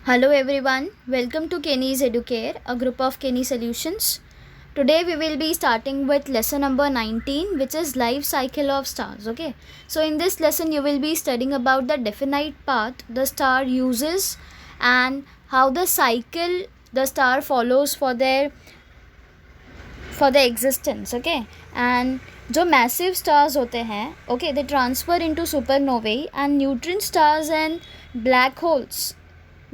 Hello everyone, welcome to Kenny's Educare, a group of Kenny Solutions. Today we will be starting with lesson number 19, which is life cycle of stars. Okay, so in this lesson you will be studying about the definite path the star uses and how the cycle the star follows for the existence. Okay, and जो massive stars होते हैं, okay, they transfer into supernovae and neutron stars and black holes,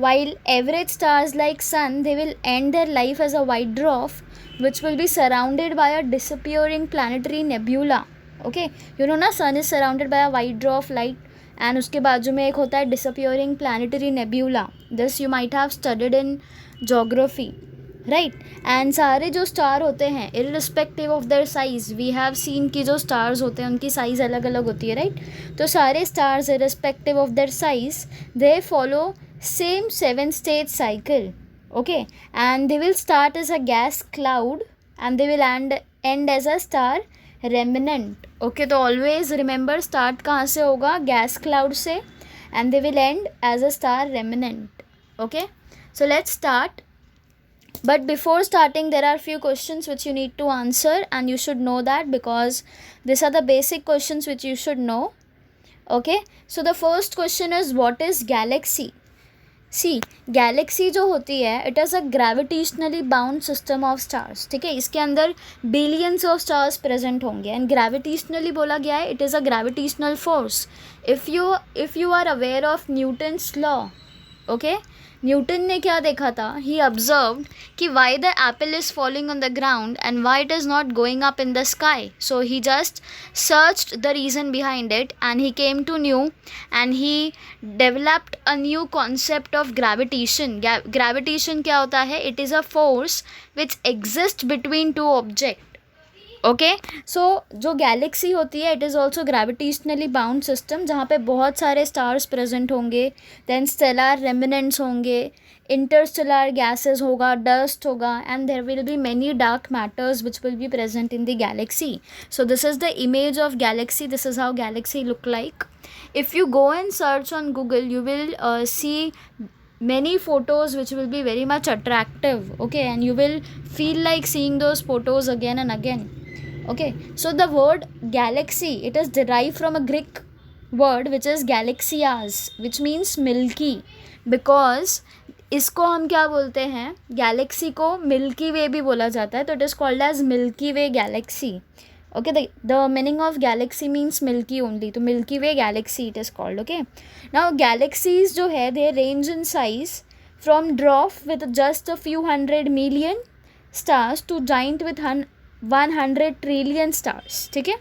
while average stars like sun, they will end their life as a white dwarf which will be surrounded by a disappearing planetary nebula. Okay, you know na, sun is surrounded by a white dwarf light and उसके बाजू में एक होता है disappearing planetary nebula. This you might have studied in geography, right. And सारे जो star होते हैं irrespective of their size, we have seen कि जो स्टार्स होते हैं उनकी साइज़ अलग अलग होती है, राइट. तो सारे stars irrespective of their size they follow same 7-stage cycle. Okay, and they will start as a gas cloud and they will end as a star remnant. Okay, तो always remember start कहाँ से होगा, gas cloud से, and they will end as a star remnant. Okay, so let's start. But before starting, there are few questions which you need to answer and you should know that, because these are the basic questions which you should know. Okay, so the first question is, what is galaxy? See galaxy जो होती है it is a gravitationally bound system of stars. ठीक है, इसके अंदर billions of stars present होंगे and gravitationally बोला गया है, it is a gravitational force. If you are aware of Newton's law, okay, Newton ने क्या देखा था, ही ऑब्जर्व्ड कि why the apple is falling on the ground and why it is not going up in the sky. So he just searched the reason behind it and he came to know and he developed a new concept of gravitation. Gravitation क्या होता है, it is a force which exist between two object. Okay, so जो galaxy होती है it is also gravitationally bound system जहाँ पे बहुत सारे स्टार्स प्रेजेंट होंगे, देन स्टेलर रेमिनेंट्स होंगे, इंटरस्टेलर गैसेस होगा, डस्ट होगा, and there will be many dark matters which will be present in the Galaxy. So this is the image of Galaxy, this is how Galaxy look like. If you go and search on Google, you will see many photos which will be very much attractive. Okay, and you will feel like seeing those photos again and again. Okay, so the word galaxy, it is derived from a Greek word which is galaxias, which means milky, because इसको हम क्या बोलते हैं, Galaxy को milky वे भी बोला जाता है, तो it is called as milky way galaxy. Okay, the meaning of galaxy means milky only, तो milky way galaxy it is called. Okay, now galaxies जो है they range in size from dwarf with just a few 100 million stars to giant with 100 trillion stars. ठीक है,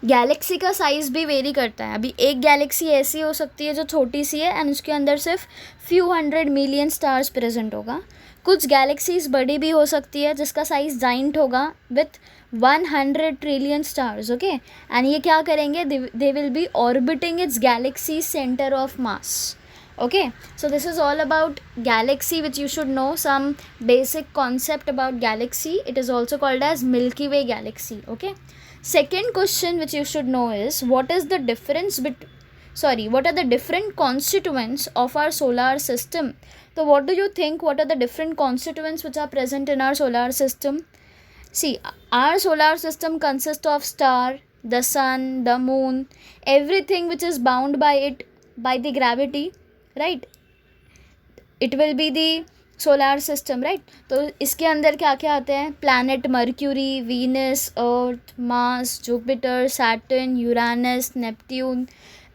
Galaxy का size भी very करता है. अभी एक गैलेक्सी ऐसी हो सकती है जो छोटी सी है एंड उसके अंदर सिर्फ फ्यू 100 million स्टार्स प्रेजेंट होगा. कुछ गैलेक्सीज बड़ी भी हो सकती है जिसका साइज़ जाइंट होगा with 100 trillion stars. Okay, and ये क्या करेंगे, दे will B orbiting it's Galaxy centre of mass. Okay, so this is all about galaxy which you should know some basic concept about galaxy. It is also called as Milky Way galaxy. Okay, second question which you should know is, what is the difference what are the different constituents of our solar system? So what do you think, what are the different constituents which are present in our solar system? See, our solar system consists of star, the sun, the moon, everything which is bound by it by the gravity, right? It will be the solar system, right? तो इसके अंदर क्या क्या आते हैं, planet mercury, Venus, earth, Mars, Jupiter, Saturn, Uranus, Neptune,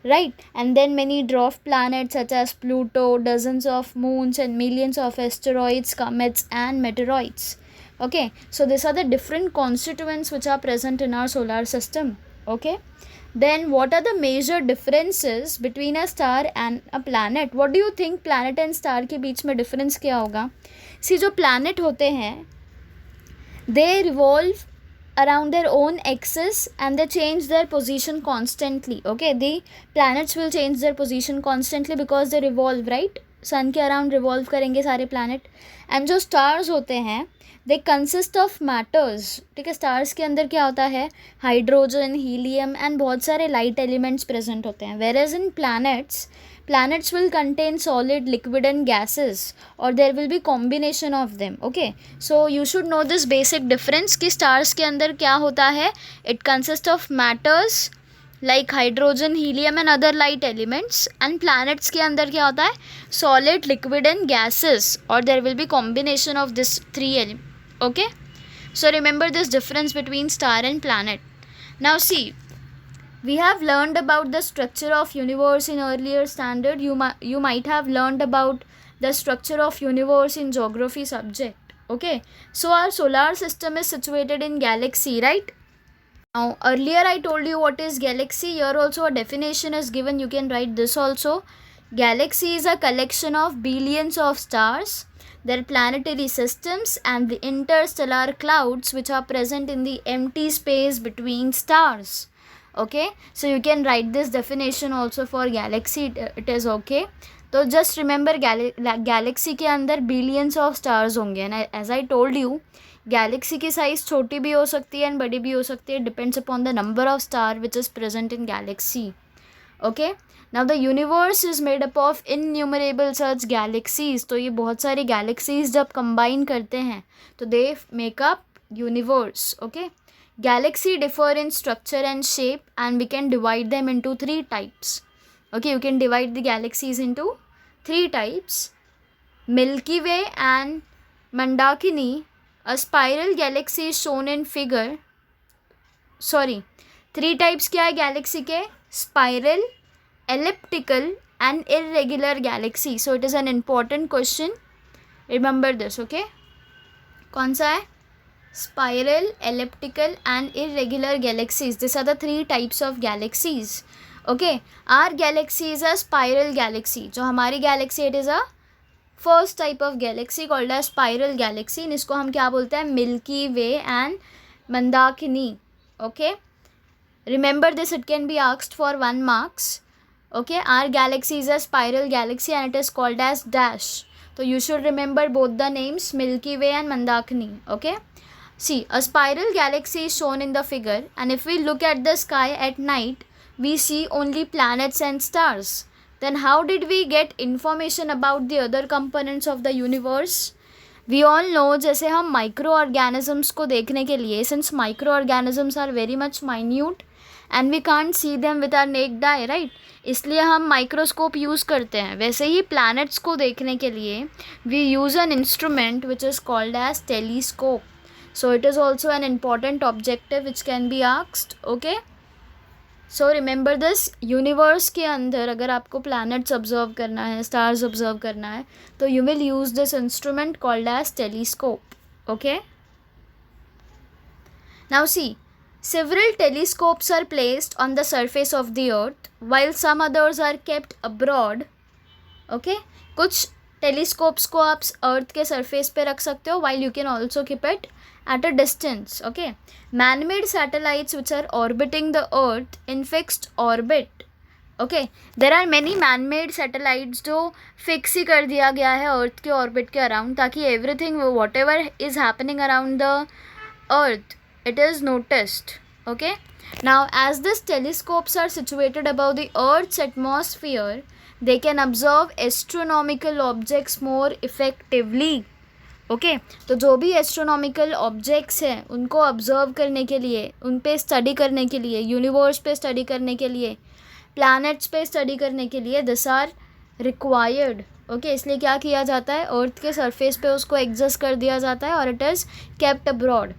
right? And then many dwarf planets such as Pluto, dozens of moons and millions of asteroids, comets and meteoroids. Okay, so these are the different constituents which are present in our solar system. Okay, then what are the major differences between a star and a planet? What do you think planet and star के बीच में difference क्या होगा? See, जो planet होते हैं they revolve around their own axis and they change their position constantly. Okay, the planets will change their position constantly because they revolve, right? सन के around revolve करेंगे सारे प्लानट. एंड जो stars होते हैं they consist of matters. ठीक है, stars के अंदर क्या होता है, हाइड्रोजन, हीलियम एंड बहुत सारे लाइट एलिमेंट्स प्रेजेंट होते हैं. Whereas in planets planets will contain solid, liquid and gases, or there will be combination of them. Okay, so you should know this basic difference कि stars के अंदर क्या होता है. It consists of matters like hydrogen, helium and other light elements, and planets के अंदर क्या होता है, solid, liquid and gases, or there will be combination of this three elements. Okay, so remember this difference between star and planet. Now see, we have learned about the structure of universe in earlier standard. You might have learned about the structure of universe in geography subject. Okay, so our solar system is situated in galaxy, right? Now earlier I told you what is galaxy. Here also a definition is given. You can write this also. Galaxy is a collection of billions of stars, their planetary systems and the interstellar clouds which are present in the empty space between stars. Okay, so you can write this definition also for galaxy. It is okay. तो just remember galaxy के अंदर billions of stars होंगे, and as I told you, galaxy की size छोटी भी हो सकती है and बड़ी भी हो सकती है, depends upon the number of star which is present in galaxy. Okay, now the universe is made up of innumerable such galaxies. तो ये बहुत सारी galaxies जब combine करते हैं तो they make up universe. Okay, galaxy differ in structure and shape, and we can divide them into three types. Okay, you can divide the galaxies into three types: Milky Way and Mandakini. A spiral galaxy is shown in figure. Sorry, three types क्या है galaxy के? Spiral, elliptical and irregular galaxy. So it is an important question. Remember this. Okay, कौन सा है? Spiral, elliptical and irregular galaxies. These are the three types of galaxies. Okay, our galaxy is a spiral galaxy. जो हमारी galaxy, it is a first type of galaxy called as spiral galaxy. इसको हम क्या बोलते हैं? Milky Way and Mandakini. Okay, remember this, it can be asked for 1 marks. Okay, our galaxy is a spiral galaxy and it is called as dash. So you should remember both the names, Milky Way and Mandakini. Okay, see, a spiral galaxy is shown in the figure, and if we look at the sky at night, we see only planets and stars. Then how did we get information about the other components of the universe? We all know, जैसे हम microorganisms को देखने के लिए, since microorganisms are very much minute and we can't see them with our naked eye, right? इसलिए हम microscope use करते हैं. वैसे ही planets को देखने के लिए we use an instrument which is called as telescope. So it is also an important objective which can be asked. Okay, so remember this, universe के अंदर अगर आपको planets observe करना है, stars observe करना है, तो you will use this instrument called as telescope. Okay, now see, several telescopes are placed on the surface of the earth while some others are kept abroad. Okay, कुछ telescopes को आप earth के surface पे रख सकते हो, while you can also keep it at a distance. Okay, man-made satellites which are orbiting the earth in fixed orbit. Okay, there are many man-made satellites जो fix ही कर दिया गया है earth के orbit के around, ताकि everything whatever is happening around the earth, it is noticed. Okay, now as these telescopes are situated above the earth's atmosphere, they can observe astronomical objects more effectively. Okay, तो जो भी astronomical objects हैं उनको observe करने के लिए, उन पे स्टडी करने के लिए, यूनिवर्स पे स्टडी करने के लिए, प्लैनेट्स पे स्टडी करने के लिए, दिस आर रिक्वायर्ड. ओके, इसलिए क्या किया जाता है, अर्थ के सरफेस पे उसको एग्जिस्ट कर दिया जाता है और it is kept abroad.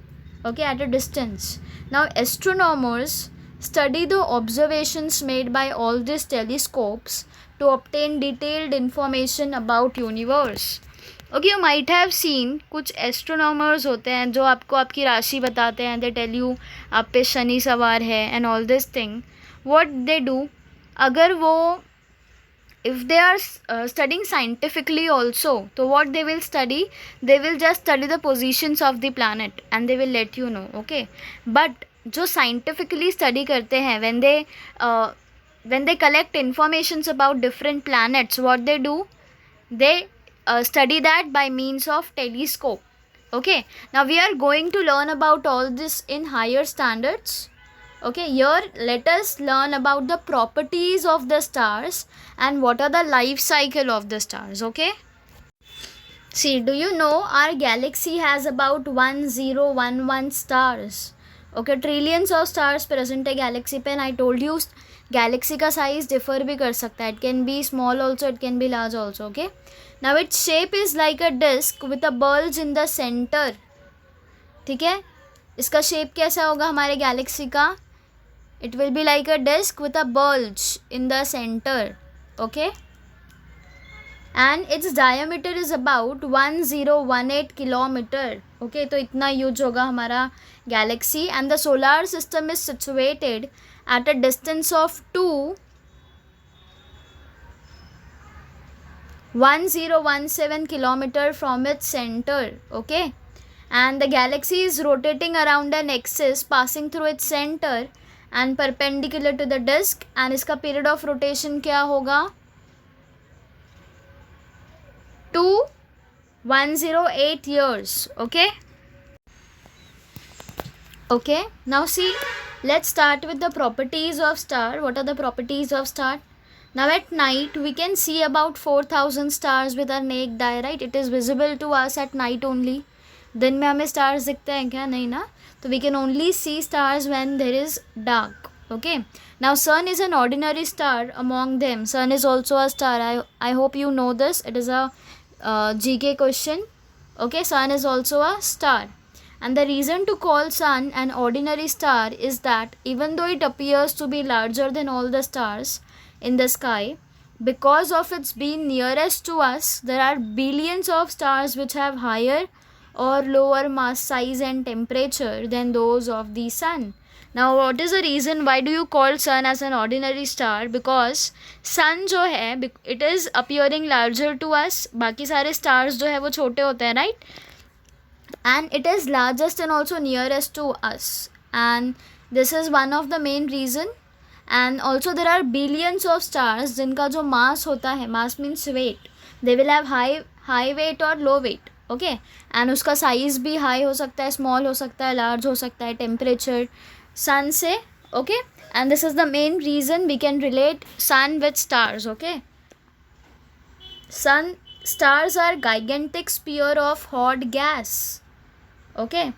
Okay, at a distance. Now astronomers study the observations made by all these telescopes to obtain detailed information about universe. Okay, you might have seen कुछ astronomers होते हैं जो आपको आपकी राशि बताते हैं. दे टेल यू आप पे शनि सवार है and all this thing. What they do, अगर वो if they are studying scientifically also, तो what they will study, they will just study the positions of the planet and they will let you know. Okay, but जो scientifically study करते हैं, when they collect informations about different planets, what they do, they study that by means of telescope. Okay, now we are going to learn about all this in higher standards. Okay, here let us learn about the properties of the stars and what are the life cycle of the stars. Okay, see, do you know our galaxy has about 1011 stars? Okay, trillions of stars present है galaxy पे. I told you galaxy का size differ भी कर सकता है. It can be small also, it can be large also. Okay, now its shape is like a disc with a bulge in the center. ठीक है, इसका shape कैसा होगा हमारे galaxy का? It will be like a disc with a bulge in the center. Okay, and its diameter is about 1018 kilometer. Okay, तो इतना huge होगा हमारा Galaxy. And the solar system is situated at a distance of 1017 kilometer from its center. Okay, and the galaxy is rotating around an axis passing through its center and perpendicular to the disk. and इसका period of rotation क्या होगा? 2108 years. Okay, now see, let's start with the properties of star. What are the properties of star? Now at night we can see about 4000 stars with our naked eye, right? It is visible to us at night only. दिन में हमें stars दिखते हैं क्या? नहीं ना. तो we can only see stars when there is dark. Okay, now sun is an ordinary star among them. Sun is also a star. I hope you know this. It is a GK question. Okay, sun is also a star. And the reason to call sun an ordinary star is that even though it appears to be larger than all the stars in the sky, because of its being nearest to us, there are billions of stars which have higher or lower mass, size and temperature than those of the sun. Now what is the reason why do you call sun as an ordinary star? Because sun जो है it is appearing larger to us, बाकी सारे stars जो है वो छोटे होते हैं, right? And it is largest and also nearest to us, and this is one of the main reason. And also there are billions of stars जिनका जो mass होता है, mass means weight, they will have high weight or low weight. Okay, and उसका size भी high हो सकता है, small हो सकता है, large हो सकता है, temperature sun से. Okay, and this is the main reason we can relate sun with stars. Okay, stars are gigantic sphere of hot gas. Okay,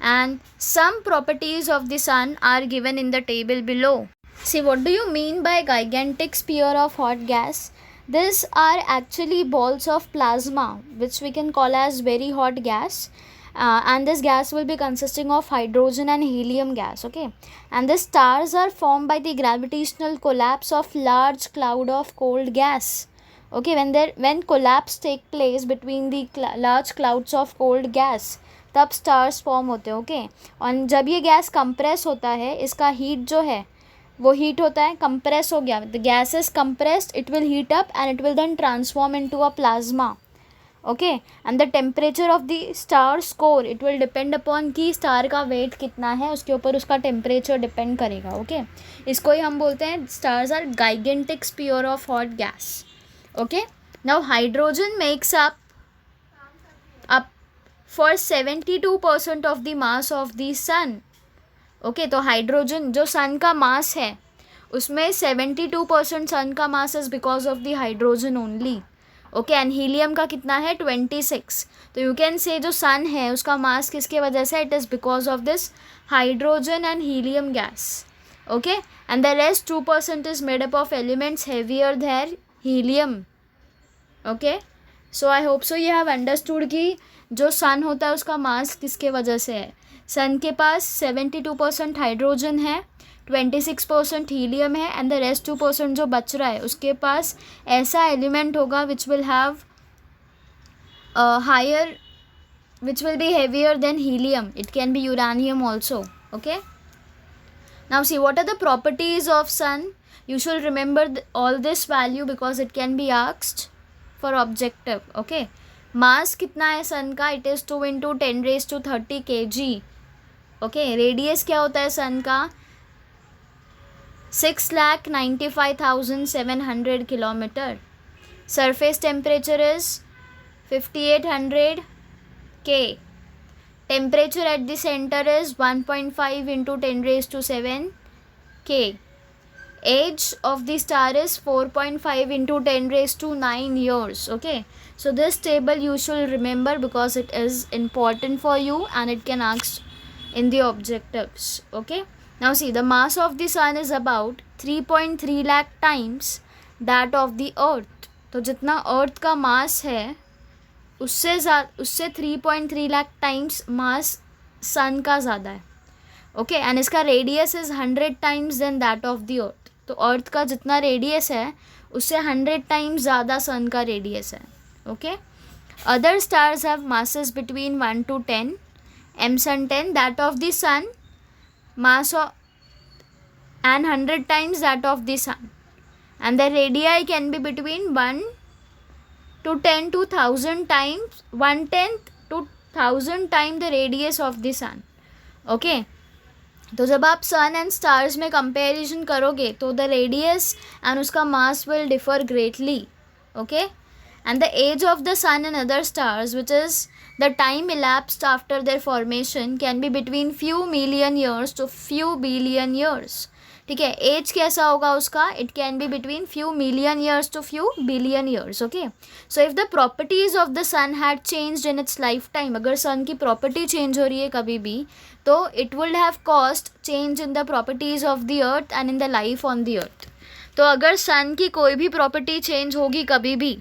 and some properties of the sun are given in the table below. See, what do you mean by gigantic sphere of hot gas? These are actually balls of plasma which we can call as very hot gas, and this gas will be consisting of hydrogen and helium gas. Okay, and the stars are formed by the gravitational collapse of large cloud of cold gas. Okay, when collapse take place between the large clouds of cold gas, तब stars form होते हैं. Okay, और जब ये gas compress होता है, इसका heat जो है वो हीट होता है, कंप्रेस हो गया, the gas is compressed, it will heat up and it will then transform into a plasma. Okay, and the temperature of the star score, it will depend upon कि star का weight कितना है, उसके ऊपर उसका temperature depend करेगा. Okay, इसको ही हम बोलते हैं stars are gigantic sphere of hot gas. Okay, now hydrogen makes up for 72% of the mass of the sun. Okay, तो हाइड्रोजन जो सन का मास है उसमें 72% सन का mass is because of the hydrogen only. Okay, and helium का कितना है? 26. तो यू कैन से जो सन है उसका मास किसके वजह से? It is because of this hydrogen and helium gas. Okay, and the rest 2% is made up of elements heavier there helium. Okay, so I hope so you have understood कि जो सन होता है उसका मास किसके वजह से है. सन के पास 72% हाइड्रोजन है, 26% हीलियम है, एंड द रेस्ट 2% जो बच रहा है उसके पास ऐसा एलिमेंट होगा which will have higher, which will be heavier than helium. It can be uranium also. Okay, now see what are the properties of sun. You should remember all this value because it can be asked for objective. Okay, mass कितना है sun का? It is 2 × 10⁻30 kg. Okay, radius क्या होता है sun का? 6,95,700 kilometre. Surface temperature is 5800 K. Temperature at the centre is 1.5 × 10⁻7 K. Age of the star is 4.5 into 10 raised to 9 years. Okay, so this table you should remember because it is important for you and it can ask in the objectives. Okay, now see, the mass of the sun is about 3.3 lakh times that of the earth. तो जितना अर्थ का मास है उससे 3.3 lakh times मास सन का ज़्यादा है. Okay, and इसका radius is 100 times then that of the earth. तो अर्थ का जितना रेडियस है उससे 100 टाइम्स ज़्यादा सन का रेडियस है. Okay, other stars have masses between 1 to 10, m sun 10 that of the sun, mass of and 100 times that of the sun, and the radii can be between 1 to 10 to 1000 times, 1/10 to 1000 times the radius of the sun. Okay, तो जब आप sun and stars में comparison करोगे तो the radius and उसका mass will differ greatly. Okay, and the age of the sun and other stars which is the time elapsed after their formation can be between few million years to few billion years. ठीक है, age कैसा होगा उसका, it can be between few million years to few billion years. Okay, so if the properties of the sun had changed in its life time, अगर sun की property change हो रही है कभी भी तो it would have cost change in the properties of the earth and in the life on the earth. तो अगर सन की कोई भी प्रॉपर्टी चेंज होगी कभी भी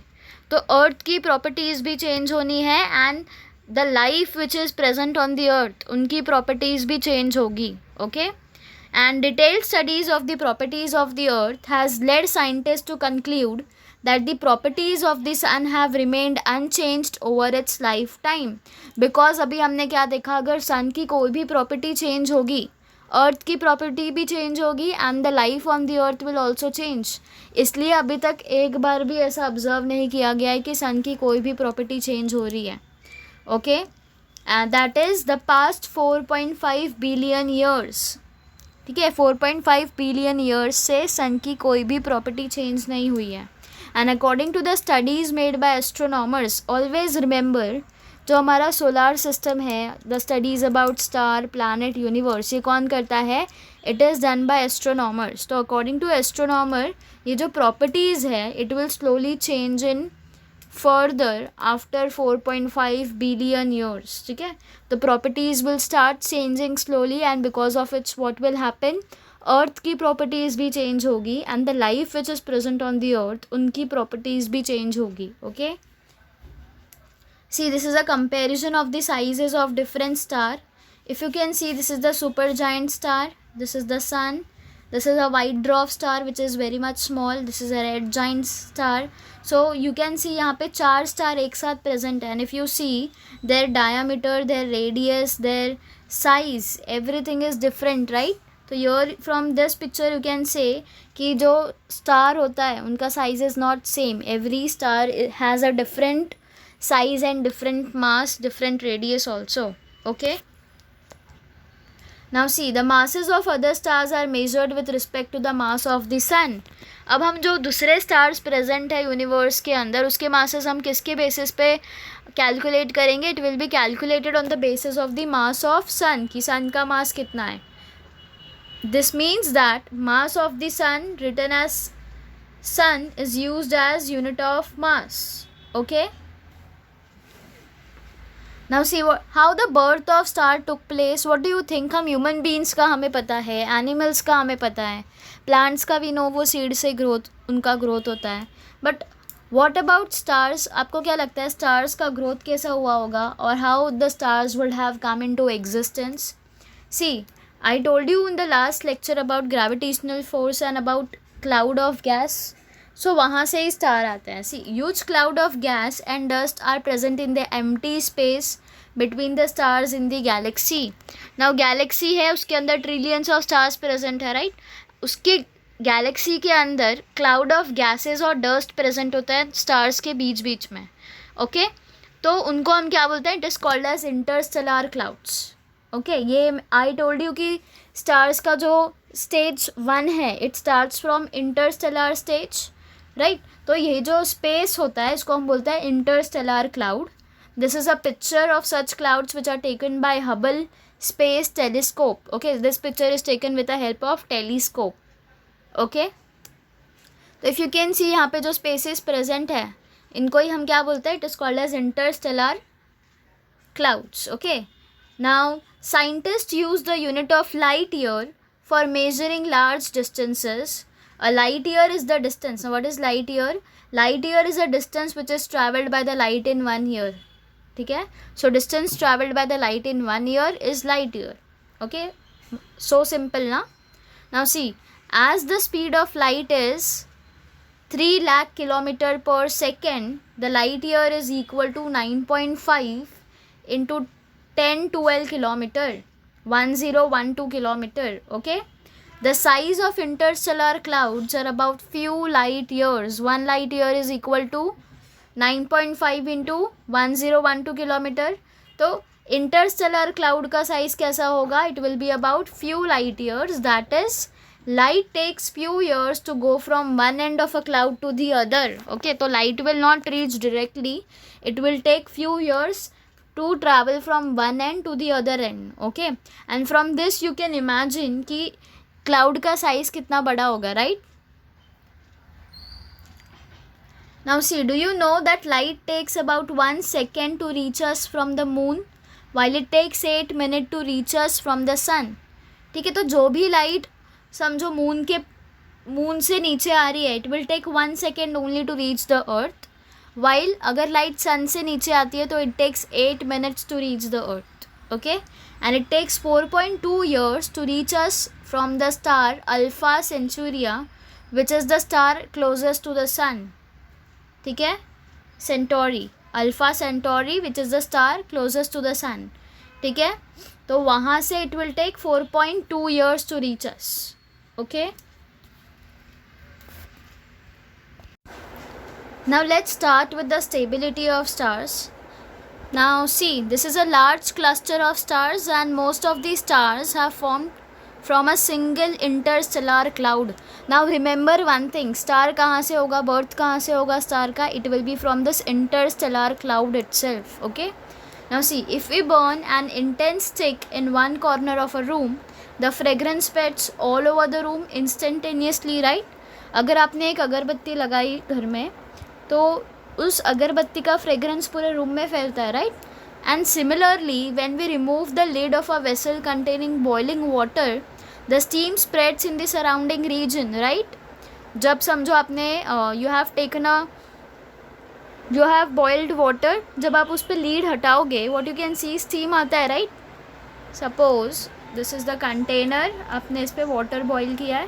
तो अर्थ की प्रॉपर्टीज़ भी चेंज होनी है and the life which is present on the earth उनकी प्रॉपर्टीज़ भी चेंज होगी. Okay, and detailed studies of the properties of the earth has led scientists to conclude that the properties of the sun have remained unchanged over its lifetime. because अभी हमने क्या देखा, अगर sun की कोई भी प्रॉपर्टी चेंज होगी अर्थ की प्रॉपर्टी भी चेंज होगी and the life on the earth will also change. इसलिए अभी तक एक बार भी ऐसा ऑब्जर्व नहीं किया गया है कि सन की कोई भी प्रॉपर्टी चेंज हो रही है. Okay, that is the past 4.5 billion years. ठीक है, 4.5 बिलियन ईयर्स से सन की कोई भी प्रॉपर्टी चेंज नहीं हुई है. And according to the studies made by astronomers, always remember जो हमारा सोलार सिस्टम है, the studies about star, planet, universe, ये कौन करता है, it is done by astronomers. तो अकॉर्डिंग टू एस्ट्रोनॉमर ये जो प्रॉपर्टीज़ है it will slowly change in further after 4.5 billion years. ठीक है, the properties will start changing slowly and because of which what will happen, earth की properties भी change होगी and the life which is present on the earth उनकी properties भी change होगी. Okay, see, this is a comparison of the sizes of different star. If you can see, this is the supergiant star, this is the sun, this is a white dwarf star which is very much small, this is a red giant star. So you can see यहाँ पे 4 star एक साथ present है and if you see their diameter, their radius, their size, everything is different, right? तो here from this picture you can say कि जो star होता है उनका size is not same. Every star has a different size and different mass, different radius also. Okay, now see, the masses of other stars are measured with respect to the mass of the sun. अब हम जो दूसरे stars present है universe के अंदर उसके masses हम किसके बेसिस पे कैलकुलेट करेंगे, it will be calculated on the basis of the mass of sun, कि सन का मास कितना है. This means that mass of the sun written as sun is used as unit of mass. Okay, now see how the birth of star took place. What do you think, हम human beings का हमें पता है, animals का हमें पता है, plants का भी नो, वो सीड से ग्रोथ, उनका ग्रोथ होता है, बट व्हाट अबाउट स्टार्स, आपको क्या लगता है स्टार्स का ग्रोथ कैसा हुआ होगा और how the stars would have come into existence. See, I told you in the last lecture about gravitational force and about cloud of gas. So वहाँ से ही स्टार आते हैं. See, huge cloud of gas and dust are present in the empty space between the stars in the galaxy. Now galaxy है, उसके अंदर trillions of stars present है, right? उसके गैलेक्सी के अंदर क्लाउड ऑफ गैसेस और डस्ट प्रेजेंट होता है स्टार्स के बीच बीच में. ओके, तो उनको हम क्या बोलते हैं, it is called as interstellar clouds. Okay, ये आई टोल्ड यू कि स्टार्स का जो स्टेज 1 है it starts from interstellar stage, right? तो ये जो स्पेस होता है इसको हम बोलते हैं interstellar cloud. This is a picture of such clouds which are taken by Hubble space telescope. Okay, this picture is taken with the help of telescope. Okay, तो if you can see यहाँ पे जो spaces present है इनको ही हम क्या बोलते हैं? It is called as interstellar clouds. Okay, now scientists use the unit of light year for measuring large distances. A light year is the distance. Now what is light year? Light year is a distance which is traveled by the light in 1 year. ठीक है, so distance traveled by the light in 1 year is light year. Okay, so simple na. Now see, as the speed of light is 3 lakh kilometer per second, the light year is equal to 9.5 into 1012 kilometer, 1012 kilometer. Okay, the size of interstellar clouds are about few light years. 1 light year is equal to 9.5 into 1012 kilometre. तो interstellar cloud का size कैसा होगा? It will be about few light years. That is light takes few years to go from one end of a cloud to the other. Okay, तो light will not reach directly, it will take few years to travel from one end to the other end. Okay, and from this you can imagine कि cloud का size कितना बड़ा होगा, right? Now see, do you know that light takes about 1 second to reach us from the moon, while it takes 8 minutes to reach us from the sun? ठीक है, तो जो भी लाइट समझो मून से नीचे आ रही है, it will take 1 second only to reach the earth. While अगर लाइट सन से नीचे आती है तो it takes 8 minutes to reach the earth. Okay, and it takes 4.2 years to reach us from the star Alpha Centauri, which is the star closest to the sun. ठीक है, Centauri, Alpha Centauri which is the star closest to the sun. ठीक है, तो वहाँ से it will take 4.2 years to reach us. Okay, now let's start with the stability of stars. Now see, this is a large cluster of stars and most of these stars have formed from a single interstellar cloud. Now remember one thing, star कहाँ से होगा, birth कहाँ से होगा star का? It will be from this interstellar cloud itself. Okay, now see, if we burn an intense stick in one corner of a room, the fragrance spreads all over the room instantaneously, right? अगर आपने एक अगरबत्ती लगाई घर में तो उस अगरबत्ती का फ्रेगरेंस पूरे रूम में फैलता है, right? And similarly when we remove the lid of a vessel containing boiling water, the steam spreads in the surrounding region, right? जब समझो आपने यू हैव बॉइल्ड वाटर, जब आप उस पर लीड हटाओगे what you can see, steam आता है, right? Suppose this is the container, आपने इस पर वाटर बॉईल किया है,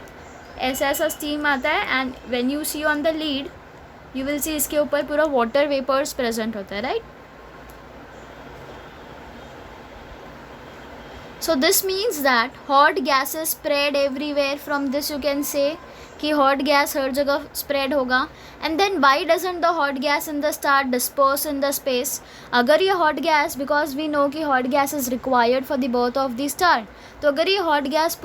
ऐसा ऐसा स्टीम आता है and when you see on the lid you will see इसके ऊपर पूरा वाटर वेपर्स प्रेजेंट होता है, right? So this means that hot gases spread everywhere. From this you can say कि हॉट गैस हर जगह स्प्रेड होगा. And then why doesn't the hot gas in the star disperse in the space? अगर ये hot gas, because we know कि hot gas is required for the birth of the star, तो अगर ये hot gas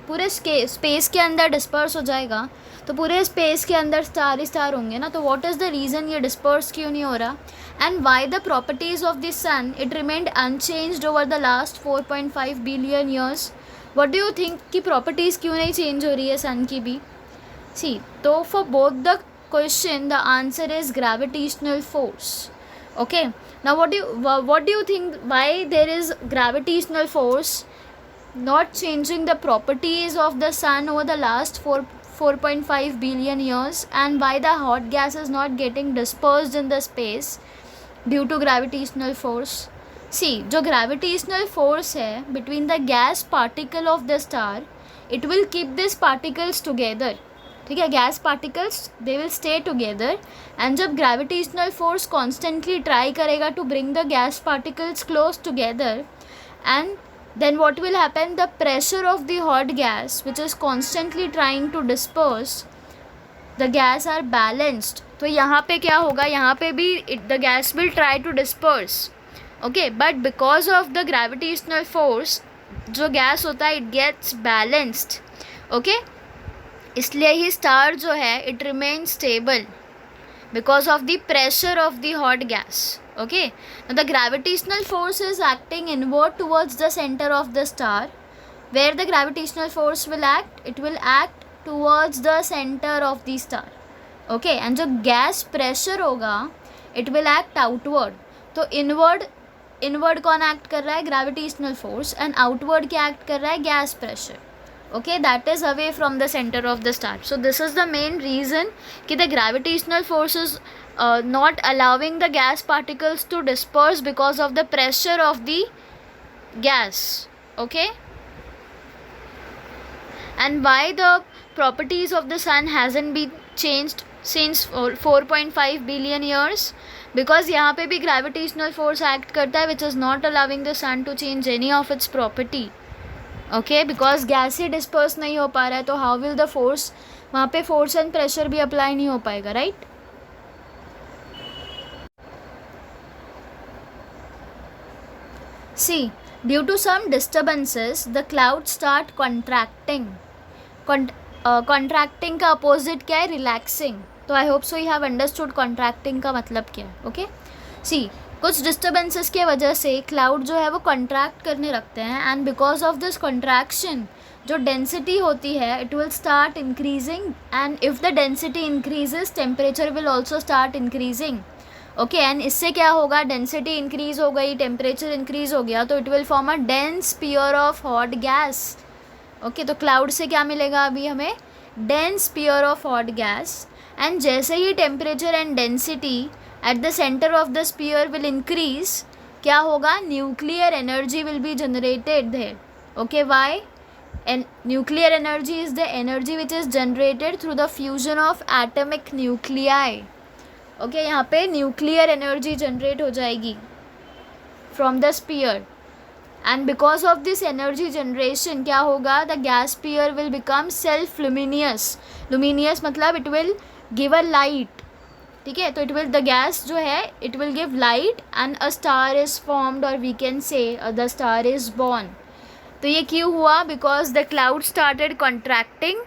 पूरे space के अंदर disperse हो जाएगा तो पूरे स्पेस के अंदर स्टार ही स्टार होंगे ना. तो व्हाट इज़ द रीज़न ये डिस्पर्स क्यों नहीं हो रहा? And why the properties of the sun it remained unchanged over the last 4.5 billion years. What do you think कि प्रॉपर्टीज़ क्यों नहीं चेंज हो रही है सन की भी? सी, तो for both the question the answer is gravitational force. Okay, now what do you think why there is gravitational force not changing the properties of the sun over the last 4.5 billion years, and why the hot gas is not getting dispersed in the space due to gravitational force? See, जो gravitational force है between the gas particle of the star, it will keep these particles together. ठीक है, gas particles they will stay together, and जब gravitational force constantly try करेगा to bring the gas particles close together, and then what will happen, the pressure of the hot gas which is constantly trying to disperse, the gas are balanced. तो यहाँ पे क्या होगा, यहाँ पे भी the gas will try to disperse. Okay, but because of the gravitational force जो gas होता है it gets balanced. Okay, इसलिए ही स्टार जो है it remains stable. because of the pressure of the hot gas. Okay, now the gravitational force is acting inward towards the center of the star. Where the gravitational force will act? It will act towards the center of the star. Okay, and जो gas pressure होगा it will act outward. तो inward कौन act कर रहा है? Gravitational force. and outward क्या act कर रहा है? Gas pressure. Okay, that is away from the center of the star. So this is the main reason कि the gravitational force is not allowing the gas particles to disperse because of the pressure of the gas. Okay, and why the properties of the sun hasn't been changed since 4.5 billion years? Because यहाँ पे भी gravitational force act करता है which is not allowing the sun to change any of its property. Okay, because gas he disperse नहीं हो पा रहा है, तो how will the force, वहाँ पे force and pressure भी apply नहीं हो पाएगा, right? See, due to some disturbances, the clouds start contracting. Contracting का opposite क्या है? Relaxing. तो I hope so you have understood contracting का मतलब क्या है. Okay? See, कुछ डिस्टर्बेंसेस के वजह से क्लाउड जो है वो कॉन्ट्रैक्ट करने रखते हैं, and because of this contraction जो डेंसिटी होती है it will start increasing, and if the density increases temperature will also start increasing. Okay, and इससे क्या होगा? डेंसिटी इंक्रीज हो गई, टेम्परेचर इंक्रीज हो गया, तो it will form a dense sphere of hot gas. Okay, तो क्लाउड से क्या मिलेगा अभी हमें? Dense sphere of hot gas. And जैसे ही temperature and density at the center of the sphere will increase, क्या होगा? nuclear energy will be generated there. Okay, why? And nuclear energy is the energy which is generated through the fusion of atomic nuclei. Okay, यहाँ पे nuclear energy generate हो जाएगी from the sphere, and because of this energy generation क्या होगा? the gas sphere will become self luminous. luminous मतलब it will give a light. ठीक है, तो इट विल, द गैस जो है it will give light and a star is formed, और we can say the star is born. तो ये क्यों हुआ? Because the cloud started contracting.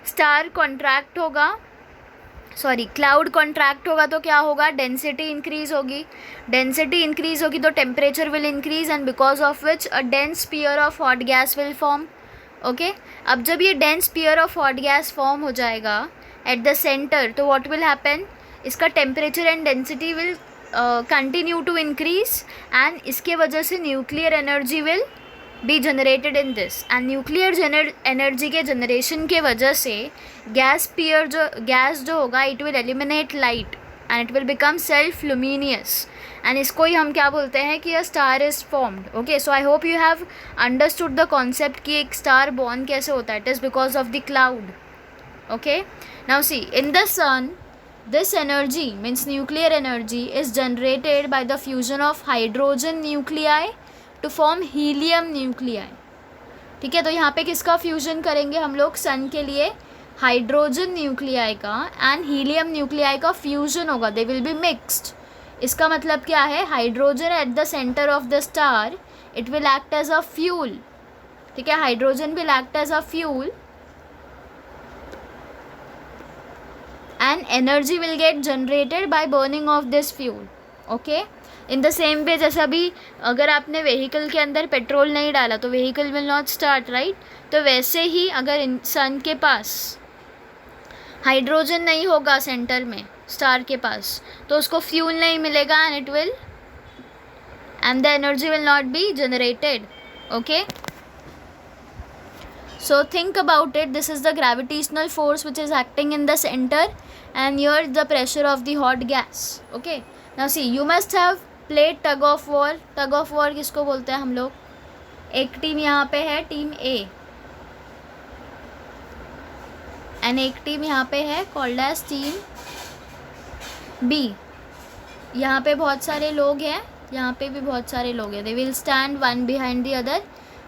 Star contract होगा, सॉरी क्लाउड कॉन्ट्रैक्ट होगा तो क्या होगा? डेंसिटी इंक्रीज होगी. डेंसिटी इंक्रीज होगी तो temperature will increase, and because of which a dense sphere of hot gas will form. Okay, अब जब ये dense sphere of hot gas form हो जाएगा एट द सेंटर, तो व्हाट विल हैपन? इसका temperature and density will continue to increase, and इसके वजह से nuclear energy will be generated in this, and nuclear energy के जनरेशन के वजह से गैस जो होगा it will eliminate light and it will become self luminous, and इसको ही हम क्या बोलते हैं कि a star is formed. Okay, so I hope you have understood the concept कि एक स्टार बॉर्न कैसे होता है. It is because of the cloud. Okay, now see, in the sun this energy means nuclear energy is generated by the fusion of hydrogen nuclei to form helium nuclei. ठीक है, तो यहाँ पे किसका fusion करेंगे हम लोग? सन के लिए हाइड्रोजन न्यूक्लियाई का एंड हीलियम न्यूक्लियाई का फ्यूजन होगा. They will be mixed. इसका मतलब क्या है? Hydrogen at the centre of the star it will act as a fuel. ठीक है, hydrogen will act as a fuel and energy will get generated by burning of this fuel. Okay, in the same way जैसा भी अगर आपने vehicle के अंदर petrol नहीं डाला तो vehicle will not start, right? तो वैसे ही अगर सन के पास हाइड्रोजन नहीं होगा सेंटर में स्टार के पास, तो उसको फ्यूल नहीं मिलेगा and it will and the energy will not be generated. Okay, so think about it. This is the gravitational force which is acting in the center, and here the pressure of the hot gas. Okay, now see, you must have played tug of war. tug of war किसको बोलते हैं हम लोग? एक team यहाँ पे है team A, and एक टीम यहाँ पे है कॉल्ड एज टीम B. यहाँ पे बहुत सारे लोग हैं, यहाँ पे भी बहुत सारे लोग हैं. They will stand one behind the other,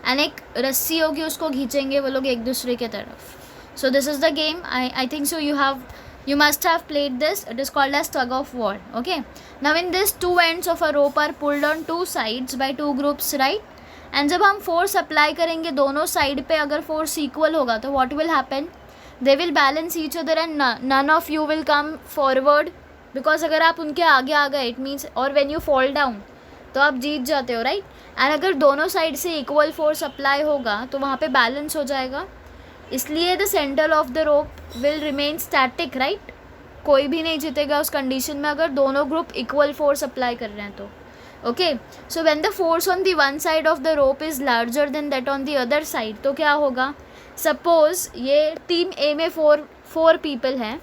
and एक रस्सी होगी उसको खींचेंगे वो लोग एक दूसरे के तरफ. So this is the game. I think so you must have played this. It is called as tug of war. Okay, now in this, two ends of a rope are pulled on two sides by two groups, right? and जब हम force apply करेंगे दोनों side पे, अगर force equal होगा तो what will happen? they will balance each other and none of you will come forward. Because अगर आप उनके आगे आ गए इट मीन्स, और व्हेन यू फॉल डाउन तो आप जीत जाते हो, राइट. एंड अगर दोनों साइड से इक्वल फोर्स अप्लाई होगा तो वहाँ पे बैलेंस हो जाएगा. इसलिए the centre of the rope will remain static, right. कोई भी नहीं जीतेगा उस कंडीशन में अगर दोनों ग्रुप इक्वल फोर्स अप्लाई कर रहे हैं तो. Okay, so when the force on the one side of the rope is larger than that on the other side, तो क्या होगा. सपोज ये टीम ए में फोर पीपल हैं,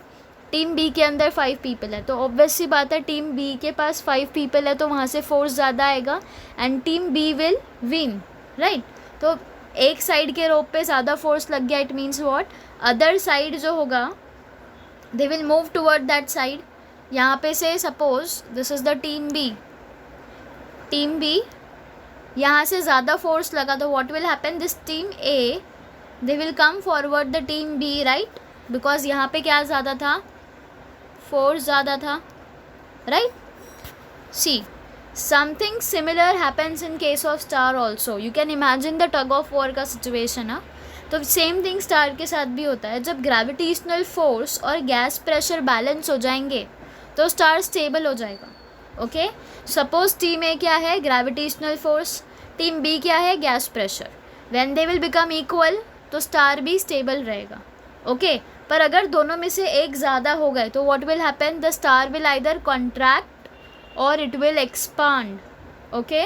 टीम बी के अंदर 5 पीपल है, तो ऑब्वियस सी बात है टीम बी के पास 5 पीपल है तो वहाँ से फोर्स ज़्यादा आएगा and team B will win, right. तो एक साइड के रोप पे ज़्यादा फोर्स लग गया, it means what, other side जो होगा they will move toward that side. यहाँ पे से suppose this is the team B यहाँ से ज़्यादा फोर्स लगा तो what will happen, this team A they will come forward the team B, right. Because यहाँ पे क्या ज़्यादा था, फोर्स ज़्यादा था, right. See something similar happens in case of star also. You can imagine the tug of war का situation है. तो सेम थिंग स्टार के साथ भी होता है. जब ग्रेविटेशनल फोर्स और गैस प्रेशर बैलेंस हो जाएंगे तो स्टार स्टेबल हो जाएगा. ओके, सपोज टीम ए क्या है, ग्रेविटेशनल फोर्स, टीम बी क्या है, gas pressure. When they will become equal तो स्टार भी स्टेबल रहेगा. ओके, पर अगर दोनों में से एक ज़्यादा हो गए तो what will happen, the star will either contract or it will expand. Okay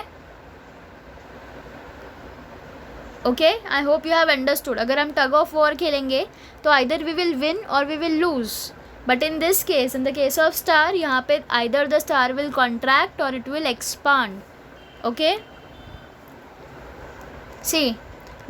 okay, I hope you have understood. अगर हम टग ऑफ वॉर खेलेंगे तो either we will win or we will lose. But in this case, in the case of star, यहाँ पे either the star will contract or it will expand. Okay, see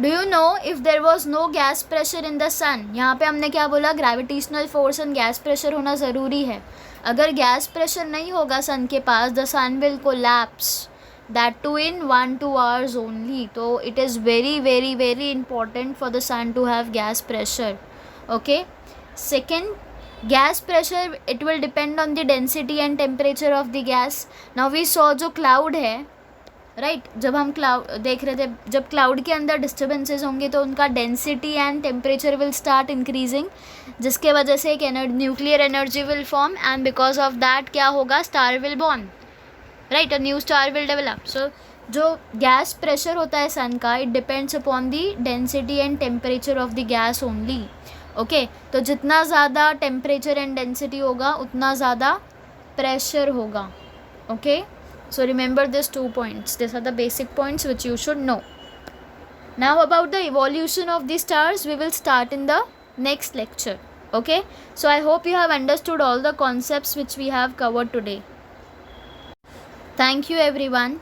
do you know if there was no gas pressure in the सन. यहाँ पे हमने क्या बोला, gravitational force and gas pressure होना ज़रूरी है. अगर गैस प्रेशर नहीं होगा सन के पास, the sun will collapse, that too in 1-2 hours only. So it is very very very important for the sun to have gas pressure. Okay, second, gas pressure, it will depend on the density and temperature of the gas. Now we saw जो cloud है, right, जब हम cloud देख रहे थे, जब cloud के अंदर डिस्टर्बेंसेज होंगे तो उनका density and temperature will start increasing, जिसके वजह से एक nuclear energy will form and because of that क्या होगा, star will born, right, a new star will develop. So जो गैस प्रेशर होता है सन का, it depends upon the density and temperature of the gas only. Okay, तो जितना ज़्यादा temperature and density होगा उतना ज़्यादा प्रेशर होगा. Okay, so remember these 2 points. These are the basic points which you should know. Now about the evolution of the stars we will start in the next lecture. Okay, so I hope you have understood all the concepts which we have covered today. Thank you everyone.